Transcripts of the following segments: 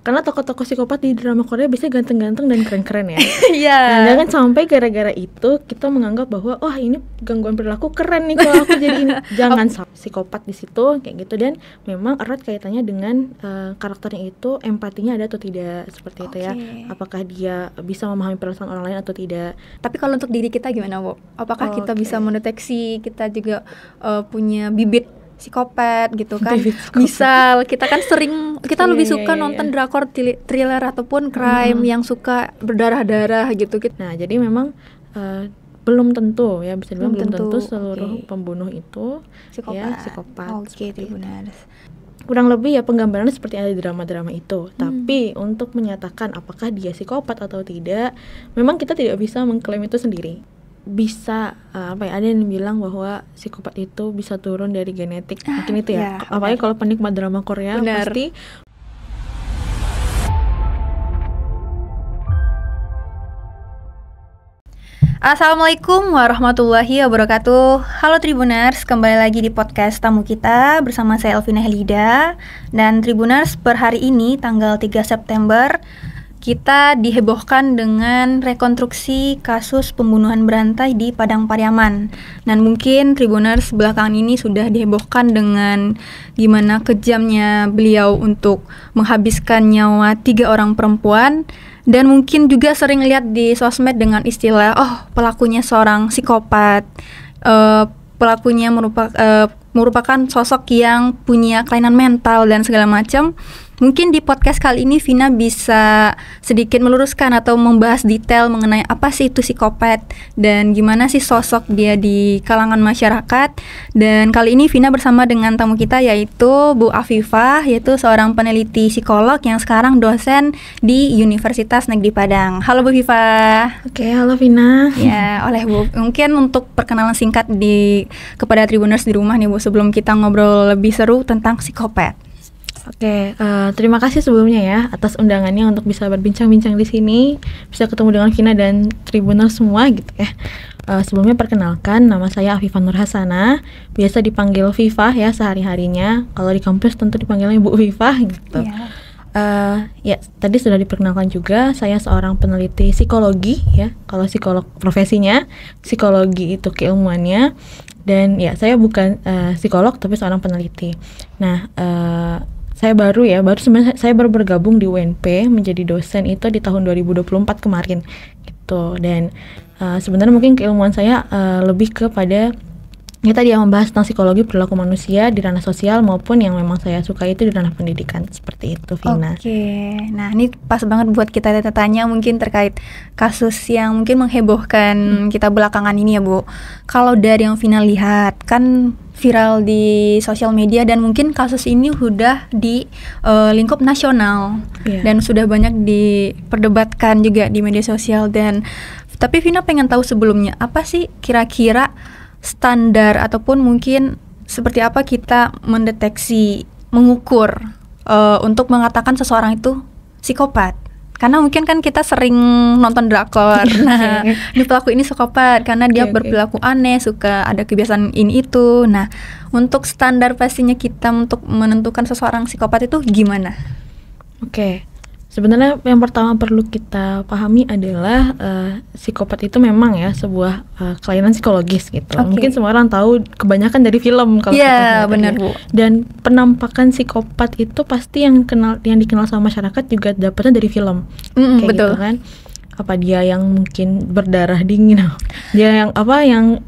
Karena tokoh-tokoh psikopat di drama Korea biasanya ganteng-ganteng dan keren-keren ya. Iya. Nah, jangan sampai gara-gara itu kita menganggap bahwa wah ini gangguan perilaku keren nih kalau aku jadi ini. Jangan psikopat di situ kayak gitu, dan memang erat kaitannya dengan karakternya itu, empatinya ada atau tidak, seperti itu ya. Apakah dia bisa memahami perasaan orang lain atau tidak. Tapi kalau untuk diri kita gimana, Bu? Apakah kita bisa mendeteksi kita juga punya bibit psikopat gitu kan? Misal kita kan sering, kita lebih suka nonton drakor thriller ataupun crime yang suka berdarah-darah gitu. Nah, jadi memang belum tentu ya, bisa dibilang belum tentu seluruh pembunuh itu psikopat. Oke, benar. Kurang lebih ya penggambarannya seperti ada di drama-drama itu. Tapi untuk menyatakan apakah dia psikopat atau tidak, memang kita tidak bisa mengklaim itu sendiri. Bisa ada yang bilang bahwa psikopat itu bisa turun dari genetik, mungkin itu ya. Apalagi kalau penikmat drama Korea pasti. Assalamualaikum warahmatullahi wabarakatuh. Halo Tribuners, kembali lagi di podcast tamu kita bersama saya Elvina Helida. Dan Tribuners, per hari ini tanggal 3 September kita dihebohkan dengan rekonstruksi kasus pembunuhan berantai di Padang Pariaman. Dan mungkin Tribuners belakangan ini sudah dihebohkan dengan gimana kejamnya beliau untuk menghabiskan nyawa 3 orang perempuan. Dan mungkin juga sering lihat di sosmed dengan istilah, pelakunya seorang psikopat, pelakunya merupakan sosok yang punya kelainan mental dan segala macam. Mungkin di podcast kali ini Vina bisa sedikit meluruskan atau membahas detail mengenai apa sih itu psikopat dan gimana sih sosok dia di kalangan masyarakat. Dan kali ini Vina bersama dengan tamu kita yaitu Bu Afifah, yaitu seorang peneliti psikolog yang sekarang dosen di Universitas Negeri Padang. Halo Bu Afifah. Oke, halo Vina. Ya, oleh Bu, mungkin untuk perkenalan singkat kepada Tribuners di rumah nih Bu, sebelum kita ngobrol lebih seru tentang psikopat. Oke, terima kasih sebelumnya ya atas undangannya untuk bisa berbincang-bincang di sini, bisa ketemu dengan Vina dan Tribuners semua gitu ya. Sebelumnya perkenalkan, nama saya Afifah Nur Hasanah, biasa dipanggil Vifah ya sehari-harinya. Kalau di kampus tentu dipanggilnya Bu Vifah gitu. Ya, tadi sudah diperkenalkan juga, saya seorang peneliti psikologi ya. Kalau psikolog profesinya, psikologi itu keilmuannya. Dan ya, saya bukan psikolog tapi seorang peneliti. Nah, saya baru bergabung di UNP menjadi dosen itu di tahun 2024 kemarin gitu. Dan sebenarnya mungkin keilmuan saya lebih kepada ya tadi yang membahas tentang psikologi perilaku manusia di ranah sosial maupun yang memang saya suka itu di ranah pendidikan, seperti itu Vina. Oke, nah ini pas banget buat kita tanya mungkin terkait kasus yang mungkin menghebohkan kita belakangan ini ya Bu. Kalau dari yang Vina lihat kan viral di sosial media dan mungkin kasus ini sudah di lingkup nasional dan sudah banyak diperdebatkan juga di media sosial. Dan tapi Vina pengen tahu sebelumnya apa sih kira-kira standar ataupun mungkin seperti apa kita mendeteksi, mengukur untuk mengatakan seseorang itu psikopat. Karena mungkin kan kita sering nonton drakor, nah ini pelaku ini psikopat karena dia berperilaku aneh, suka ada kebiasaan ini itu. Nah, untuk standar pastinya kita untuk menentukan seseorang psikopat itu gimana? Oke. Sebenarnya yang pertama perlu kita pahami adalah psikopat itu memang ya sebuah kelainan psikologis gitu. Mungkin semua orang tahu kebanyakan dari film kalau kita benar Bu. Dan penampakan psikopat itu pasti yang dikenal sama masyarakat juga dapatnya dari film. Kayak betul. Gitu kan. Apa dia yang mungkin berdarah dingin, dia yang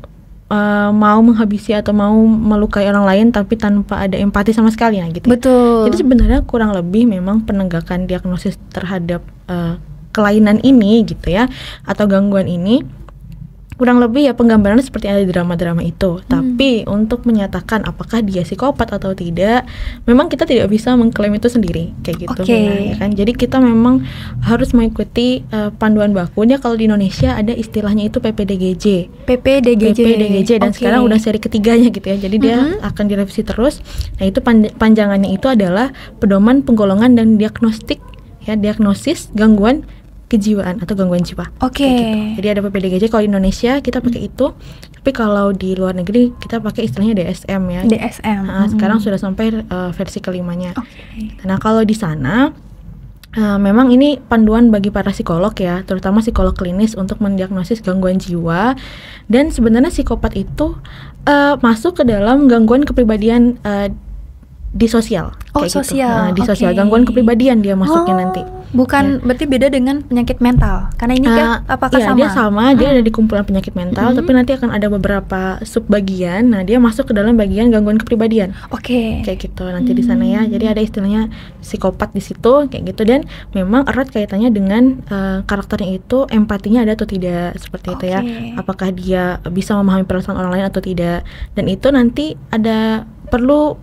mau menghabisi atau mau melukai orang lain tapi tanpa ada empati sama sekali ya gitu. Betul. Jadi sebenarnya kurang lebih memang penegakan diagnosis terhadap kelainan ini gitu ya atau gangguan ini kurang lebih ya penggambarannya seperti ada di drama-drama itu. Tapi untuk menyatakan apakah dia psikopat atau tidak, memang kita tidak bisa mengklaim itu sendiri kayak gitu ya kan. Jadi kita memang harus mengikuti panduan bakunya. Kalau di Indonesia ada istilahnya itu PPDGJ dan sekarang udah seri ketiganya gitu ya. Jadi dia akan direvisi terus. Nah, itu panjangannya itu adalah pedoman penggolongan dan diagnosis gangguan kejiwaan atau gangguan jiwa. Gitu. Jadi ada PPDGJ kalau di Indonesia kita pakai itu, tapi kalau di luar negeri kita pakai istilahnya DSM ya. DSM. Sekarang sudah sampai versi kelimanya. Nah, kalau di sana memang ini panduan bagi para psikolog ya, terutama psikolog klinis untuk mendiagnosis gangguan jiwa. Dan sebenarnya psikopat itu masuk ke dalam gangguan kepribadian di sosial. Oh, kayak sosial. Gitu. Di sosial, gangguan kepribadian dia masuknya nanti. Bukan berarti beda dengan penyakit mental. Karena ini kan apakah iya, sama? Dia sama, dia ada di kumpulan penyakit mental, tapi nanti akan ada beberapa subbagian. Nah, dia masuk ke dalam bagian gangguan kepribadian. Oke. Kayak gitu nanti di sana ya. Jadi ada istilahnya psikopat di situ kayak gitu, dan memang erat kaitannya dengan karakternya itu, empatinya ada atau tidak, seperti itu ya. Apakah dia bisa memahami perasaan orang lain atau tidak. Dan itu nanti ada perlu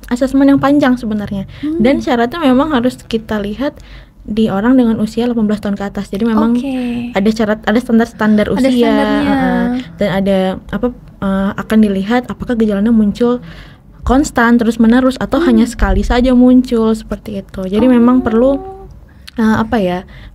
asesmen yang panjang sebenarnya. Dan syaratnya memang harus kita lihat di orang dengan usia 18 tahun ke atas. Jadi memang ada syarat, ada standar usia, dan ada akan dilihat apakah gejalanya muncul konstan terus menerus atau hanya sekali saja muncul, seperti itu. Jadi memang perlu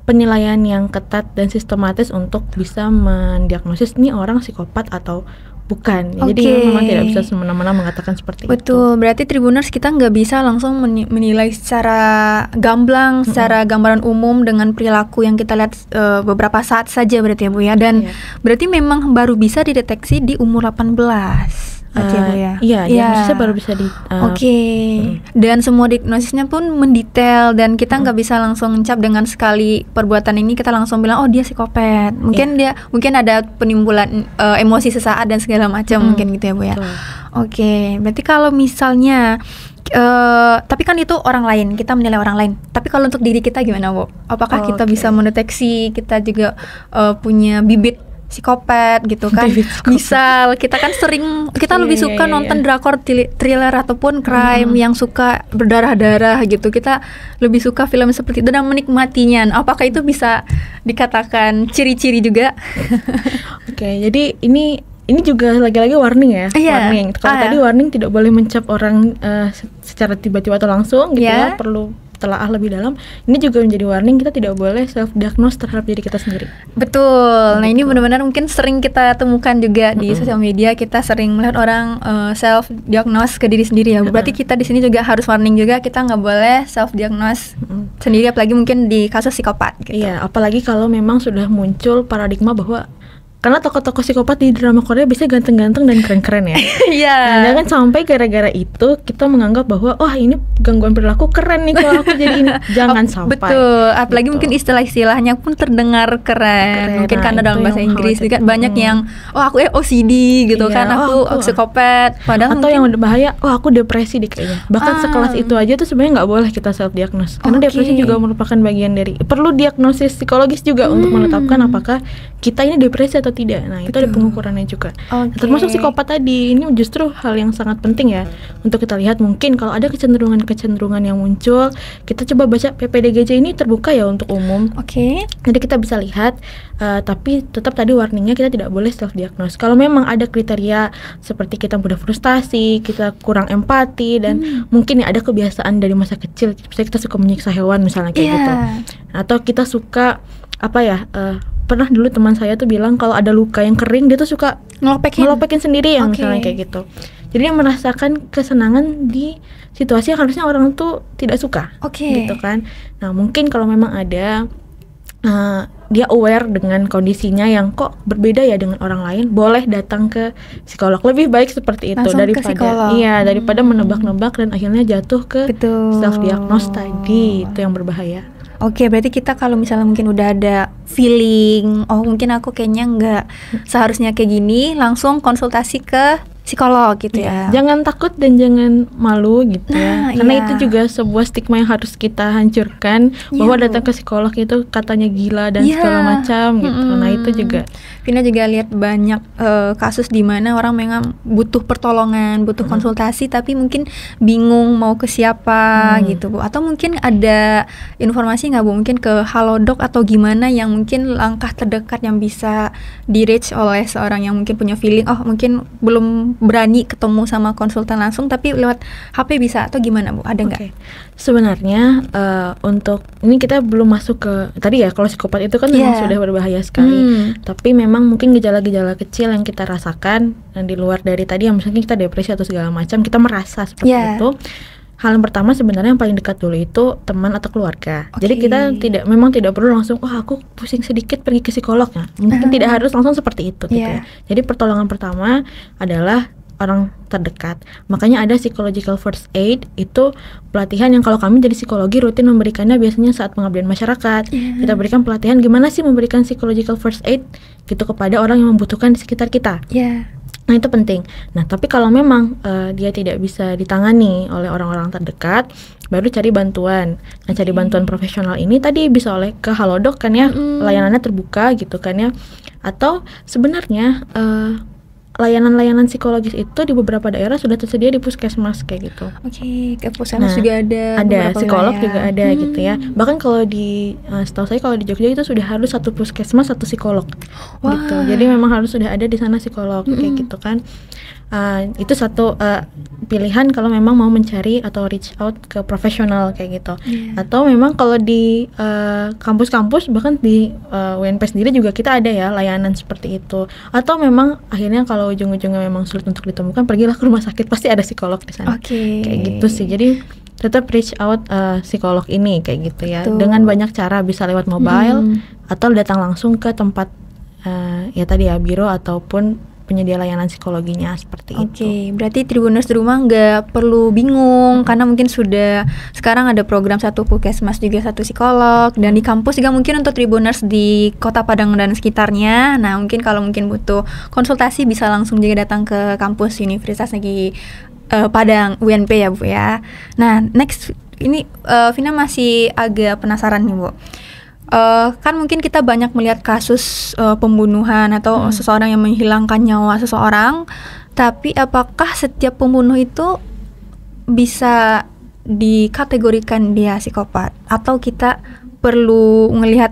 penilaian yang ketat dan sistematis untuk bisa mendiagnosis nih orang psikopat atau bukan. Jadi memang tidak bisa semena-mena mengatakan seperti itu. Betul, berarti Tribuners kita nggak bisa langsung menilai secara gamblang, secara gambaran umum dengan perilaku yang kita lihat beberapa saat saja berarti ya Bu ya. Dan berarti memang baru bisa dideteksi di umur 18. Iya, diagnosisnya baru bisa di Dan semua diagnosisnya pun mendetail, dan kita nggak bisa langsung cap dengan sekali perbuatan ini kita langsung bilang oh dia psikopat. Mungkin dia ada penimbulan emosi sesaat dan segala macam, mungkin gitu ya Bu ya. Berarti kalau misalnya tapi kan itu orang lain, kita menilai orang lain. Tapi kalau untuk diri kita gimana Bu? Apakah kita bisa mendeteksi kita juga punya bibit psikopat gitu kan? Misal kita kan kita lebih suka nonton drakor thriller ataupun crime yang suka berdarah-darah gitu. Kita lebih suka film seperti itu dan menikmatinya. Apakah itu bisa dikatakan ciri-ciri juga? Jadi ini juga lagi-lagi warning ya. Warning. Kalau tadi warning tidak boleh mencap orang secara tiba-tiba atau langsung gitu ya. Perlu telaah lebih dalam. Ini juga menjadi warning, kita tidak boleh self-diagnose terhadap diri kita sendiri. Betul. Nah ini benar-benar mungkin sering kita temukan juga di sosial media. Kita sering melihat orang self-diagnose ke diri sendiri ya. Berarti kita di sini juga harus warning juga, kita nggak boleh self-diagnose sendiri, apalagi mungkin di kasus psikopat gitu. Iya, apalagi kalau memang sudah muncul paradigma bahwa karena tokoh-tokoh psikopat di drama Korea biasanya ganteng-ganteng dan keren-keren ya. Iya. Jangan sampai gara-gara itu kita menganggap bahwa ini gangguan perilaku keren nih kalau aku jadi ini. Jangan sampai. Betul. Apalagi mungkin istilah-istilahnya pun terdengar keren. Mungkin karena dalam bahasa Inggris juga banyak yang aku OCD gitu kan, aku psikopat. Padahal atau yang udah bahaya, aku depresi deh kayaknya. Bahkan sekelas itu aja tuh sebenarnya nggak boleh kita self diagnose. Karena depresi juga merupakan bagian dari perlu diagnosis psikologis juga untuk menetapkan apakah kita ini depresi atau tidak. Nah, itu ada pengukurannya juga. Termasuk psikopat tadi, ini justru hal yang sangat penting ya untuk kita lihat. Mungkin kalau ada kecenderungan yang muncul, kita coba baca PPDGJ ini terbuka ya untuk umum. Jadi kita bisa lihat, tapi tetap tadi warningnya kita tidak boleh self diagnose. Kalau memang ada kriteria seperti kita mudah frustasi, kita kurang empati, dan mungkin ada kebiasaan dari masa kecil, misalnya kita suka menyiksa hewan misalnya kayak gitu. Atau kita suka pernah dulu teman saya tuh bilang kalau ada luka yang kering dia tuh suka ngelopekin sendiri yang misalnya kayak gitu. Jadi dia merasakan kesenangan di situasi yang harusnya orang tuh tidak suka, gitu kan. Nah mungkin kalau memang ada dia aware dengan kondisinya yang kok berbeda ya dengan orang lain, boleh datang ke psikolog. Lebih baik seperti itu daripada menebak-nebak dan akhirnya jatuh ke self diagnose tadi, itu yang berbahaya. Berarti kita kalau misalnya mungkin udah ada feeling, mungkin aku kayaknya nggak seharusnya kayak gini, langsung konsultasi ke psikolog gitu ya. Jangan takut dan jangan malu gitu ya. Karena itu juga sebuah stigma yang harus kita hancurkan, bahwa datang ke psikolog itu katanya gila dan segala macam gitu. Nah itu juga Vina juga lihat banyak kasus di mana orang memang butuh pertolongan, butuh konsultasi, tapi mungkin bingung mau ke siapa gitu Bu. Atau mungkin ada informasi nggak Bu, mungkin ke Halodoc atau gimana yang mungkin langkah terdekat yang bisa di-reach oleh seorang yang mungkin punya feeling, mungkin belum berani ketemu sama konsultan langsung, tapi lewat HP bisa, atau gimana Bu? Ada nggak? Sebenarnya untuk ini kita belum masuk ke tadi ya, kalau psikopat itu kan memang sudah berbahaya sekali. Tapi memang mungkin gejala-gejala kecil yang kita rasakan dan di luar dari tadi yang misalnya kita depresi atau segala macam, kita merasa seperti itu. hal yang pertama sebenarnya yang paling dekat dulu itu teman atau keluarga. Oke. Jadi kita memang tidak perlu langsung, aku pusing sedikit pergi ke psikolognya. Mungkin tidak harus langsung seperti itu gitu ya. Jadi pertolongan pertama adalah orang terdekat. Makanya ada psychological first aid, itu pelatihan yang kalau kami jadi psikologi rutin memberikannya biasanya saat pengabdian masyarakat. Kita berikan pelatihan gimana sih memberikan psychological first aid gitu kepada orang yang membutuhkan di sekitar kita. Nah itu penting. Nah tapi kalau memang dia tidak bisa ditangani oleh orang-orang terdekat, baru cari bantuan. Nah cari bantuan profesional ini tadi bisa oleh ke Halodoc kan ya, layanannya terbuka gitu kan ya. Atau sebenarnya layanan-layanan psikologis itu di beberapa daerah sudah tersedia di puskesmas kayak gitu. Ke puskesmas juga ada psikolog juga ada gitu ya. Bahkan kalau setahu saya kalau di Jogja itu sudah harus satu puskesmas satu psikolog gitu. Jadi memang harus sudah ada di sana psikolog kayak gitu kan. Itu satu pilihan kalau memang mau mencari atau reach out ke profesional kayak gitu. Atau memang kalau di kampus-kampus bahkan di UNP sendiri juga kita ada ya layanan seperti itu. Atau memang akhirnya kalau ujung-ujungnya memang sulit untuk ditemukan, pergilah ke rumah sakit, pasti ada psikolog di sana. Kayak gitu sih. Jadi tetap reach out psikolog ini kayak gitu ya. Dengan banyak cara, bisa lewat mobile atau datang langsung ke tempat ya tadi ya biro ataupun penyedia layanan psikologinya seperti itu. Berarti Tribuners di rumah nggak perlu bingung karena mungkin sudah sekarang ada program satu puskesmas juga satu psikolog, dan di kampus juga mungkin untuk Tribuners di Kota Padang dan sekitarnya. Nah mungkin kalau mungkin butuh konsultasi bisa langsung juga datang ke kampus Universitas Negeri Padang UNP ya Bu ya. Nah next ini Vina masih agak penasaran nih Bu. Kan mungkin kita banyak melihat kasus pembunuhan atau seseorang yang menghilangkan nyawa seseorang, tapi apakah setiap pembunuh itu bisa dikategorikan dia psikopat? Atau kita perlu melihat,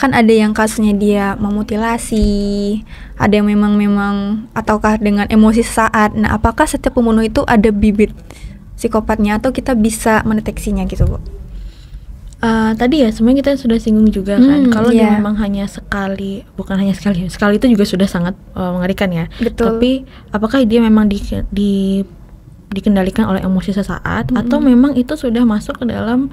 kan ada yang kasusnya dia memutilasi, ada yang memang ataukah dengan emosi sesaat. Nah apakah setiap pembunuh itu ada bibit psikopatnya atau kita bisa mendeteksinya gitu Bu? Tadi ya sebenarnya kita sudah singgung juga kan, kalau dia memang hanya sekali, bukan hanya sekali itu juga sudah sangat mengerikan ya. Tapi apakah dia memang dikendalikan oleh emosi sesaat atau memang itu sudah masuk ke dalam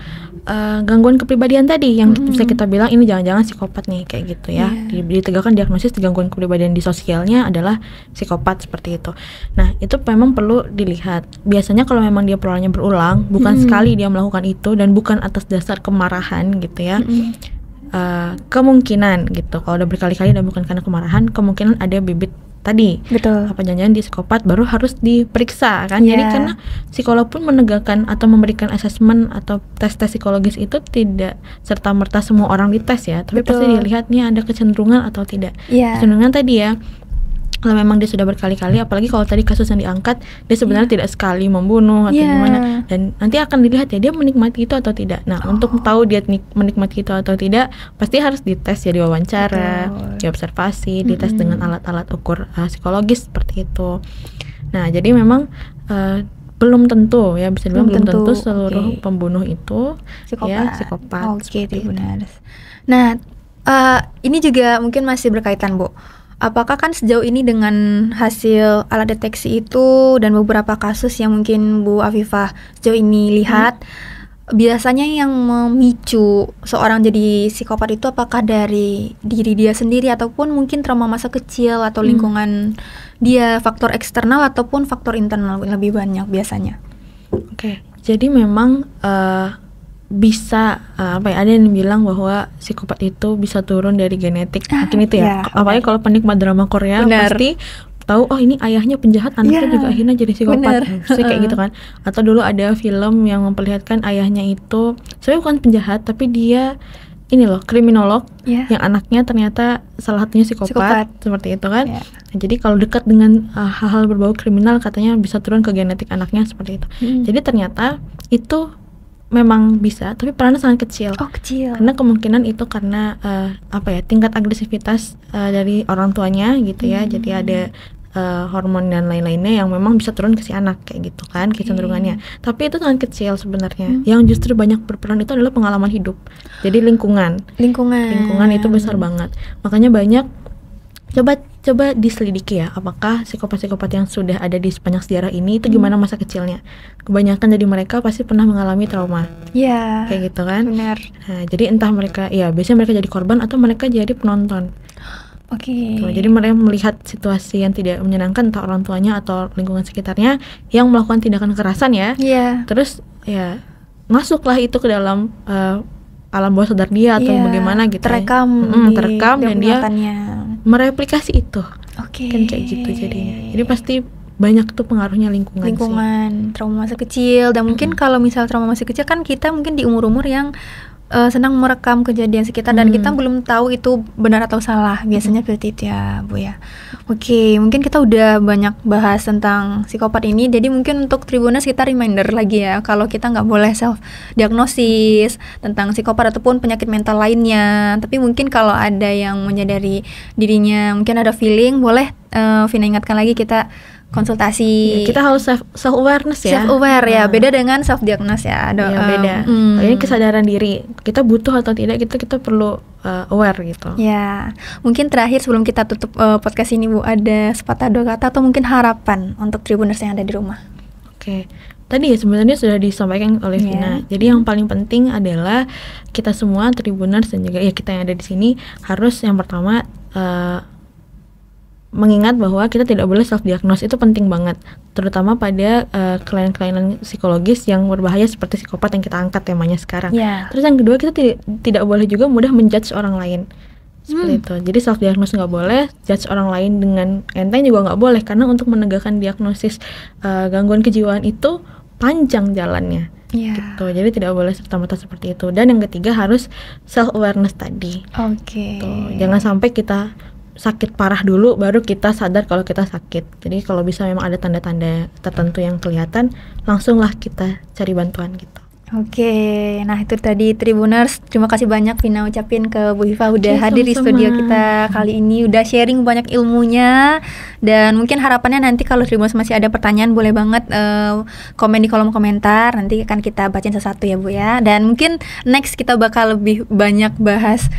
gangguan kepribadian tadi yang bisa kita bilang ini jangan-jangan psikopat nih kayak gitu ya. Ditegakkan diagnosis di gangguan kepribadian di sosialnya adalah psikopat seperti itu. Nah itu memang perlu dilihat. Biasanya kalau memang dia perolahnya berulang, bukan sekali dia melakukan itu dan bukan atas dasar kemarahan gitu ya, kemungkinan gitu, kalau udah berkali-kali dan bukan karena kemarahan, kemungkinan ada bibit tadi. Apa jangan-jangan dia psikopat, baru harus diperiksa kan. Jadi karena psikolog pun menegakkan atau memberikan asesmen atau tes-tes psikologis itu tidak serta-merta semua orang dites ya, tapi pasti dilihat nih ada kecenderungan atau tidak. Kecenderungan tadi ya, kalau memang dia sudah berkali-kali, apalagi kalau tadi kasus yang diangkat dia sebenarnya tidak sekali membunuh atau gimana, dan nanti akan dilihat ya dia menikmati itu atau tidak. Nah untuk tahu dia menikmati itu atau tidak, pasti harus dites ya, diwawancara, diobservasi, dites dengan alat-alat ukur psikologis seperti itu. Nah jadi memang belum tentu ya, bisa dibilang belum tentu seluruh pembunuh itu psikopat. Benar. Nah ini juga mungkin masih berkaitan Bu. Apakah kan sejauh ini dengan hasil alat deteksi itu dan beberapa kasus yang mungkin Bu Afifah sejauh ini lihat, biasanya yang memicu seorang jadi psikopat itu apakah dari diri dia sendiri ataupun mungkin trauma masa kecil atau lingkungan dia, faktor eksternal ataupun faktor internal lebih banyak biasanya? Jadi memang bisa ada yang bilang bahwa psikopat itu bisa turun dari genetik, mungkin itu ya. Apalagi kalau penikmat drama Korea pasti tahu, oh ini ayahnya penjahat, anaknya juga akhirnya jadi psikopat, kayak gitu kan. Atau dulu ada film yang memperlihatkan ayahnya itu sebenarnya bukan penjahat, tapi dia ini loh kriminolog, yang anaknya ternyata salah satunya psikopat. Seperti itu kan. Nah, jadi kalau dekat dengan hal-hal berbau kriminal katanya bisa turun ke genetik anaknya seperti itu. Jadi ternyata itu memang bisa, tapi perannya sangat kecil. Karena kemungkinan itu karena tingkat agresivitas dari orang tuanya gitu ya. Jadi ada hormon dan lain-lainnya yang memang bisa turun ke si anak kayak gitu kan, kecenderungannya. Tapi itu sangat kecil sebenarnya. Yang justru banyak berperan itu adalah pengalaman hidup. Jadi lingkungan itu besar banget. Makanya banyak, coba coba diselidiki ya, apakah psikopat-psikopat yang sudah ada di sepanjang sejarah ini itu gimana masa kecilnya. Kebanyakan dari mereka pasti pernah mengalami trauma. Iya. Kayak gitu kan. Benar. Nah, jadi entah mereka, ya biasanya mereka jadi korban atau mereka jadi penonton. Oke. Tuh, jadi mereka melihat situasi yang tidak menyenangkan entah orang tuanya atau lingkungan sekitarnya yang melakukan tindakan kekerasan ya. Iya. Terus ya masuklah itu ke dalam alam bawah sadar dia atau Iya, bagaimana gitu. terekam terekam dan dia mereplikasi itu. Oke. Kan kayak gitu jadinya. Jadi pasti banyak tuh pengaruhnya lingkungan sih. Trauma masa kecil. Dan mungkin kalau misal trauma masa kecil kan kita mungkin di umur-umur yang senang merekam kejadian sekitar dan kita belum tahu itu benar atau salah. Biasanya seperti itu ya Bu ya. Oke, mungkin kita udah banyak bahas tentang psikopat ini. Jadi mungkin untuk Tribuners kita reminder lagi ya, kalau kita nggak boleh self diagnosis tentang psikopat ataupun penyakit mental lainnya. Tapi mungkin kalau ada yang menyadari dirinya mungkin ada feeling, boleh Vina ingatkan lagi kita konsultasi. Ya, kita harus self awareness ya. Self aware ya, beda dengan self diagnosis ya. Beda. Ini kesadaran diri. Kita butuh atau tidak kita perlu aware gitu. Ya, mungkin terakhir sebelum kita tutup podcast ini Bu, ada sepatah dua kata atau mungkin harapan untuk Tribuners yang ada di rumah. Oke. Tadi ya sebenarnya sudah disampaikan oleh Vina. Jadi yang paling penting adalah kita semua Tribuners dan juga ya kita yang ada di sini harus yang pertama mengingat bahwa kita tidak boleh self-diagnose, itu penting banget, terutama pada kelainan-kelainan psikologis yang berbahaya seperti psikopat yang kita angkat temanya sekarang. Terus yang kedua, kita tidak boleh juga mudah menjudge orang lain seperti itu. Jadi self-diagnose nggak boleh, judge orang lain dengan enteng juga nggak boleh, karena untuk menegakkan diagnosis gangguan kejiwaan itu panjang jalannya. Gitu. Jadi tidak boleh serta-merta seperti itu. Dan yang ketiga harus self-awareness tadi. Jangan sampai kita sakit parah dulu baru kita sadar kalau kita sakit. Jadi kalau bisa memang ada tanda-tanda tertentu yang kelihatan, langsunglah kita cari bantuan gitu. Nah itu tadi Tribuners, terima kasih banyak Vina ucapin ke Bu Hifa udah hadir di studio kita kali ini, udah sharing banyak ilmunya. Dan mungkin harapannya nanti kalau Tribuners masih ada pertanyaan boleh banget komen di kolom komentar, nanti akan kita bacain satu-satu ya Bu ya. Dan mungkin next kita bakal lebih banyak bahas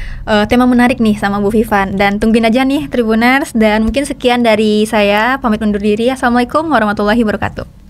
tema menarik nih sama Bu Hifa, dan tungguin aja nih Tribuners. Dan mungkin sekian dari saya, pamit undur diri. Assalamualaikum warahmatullahi wabarakatuh.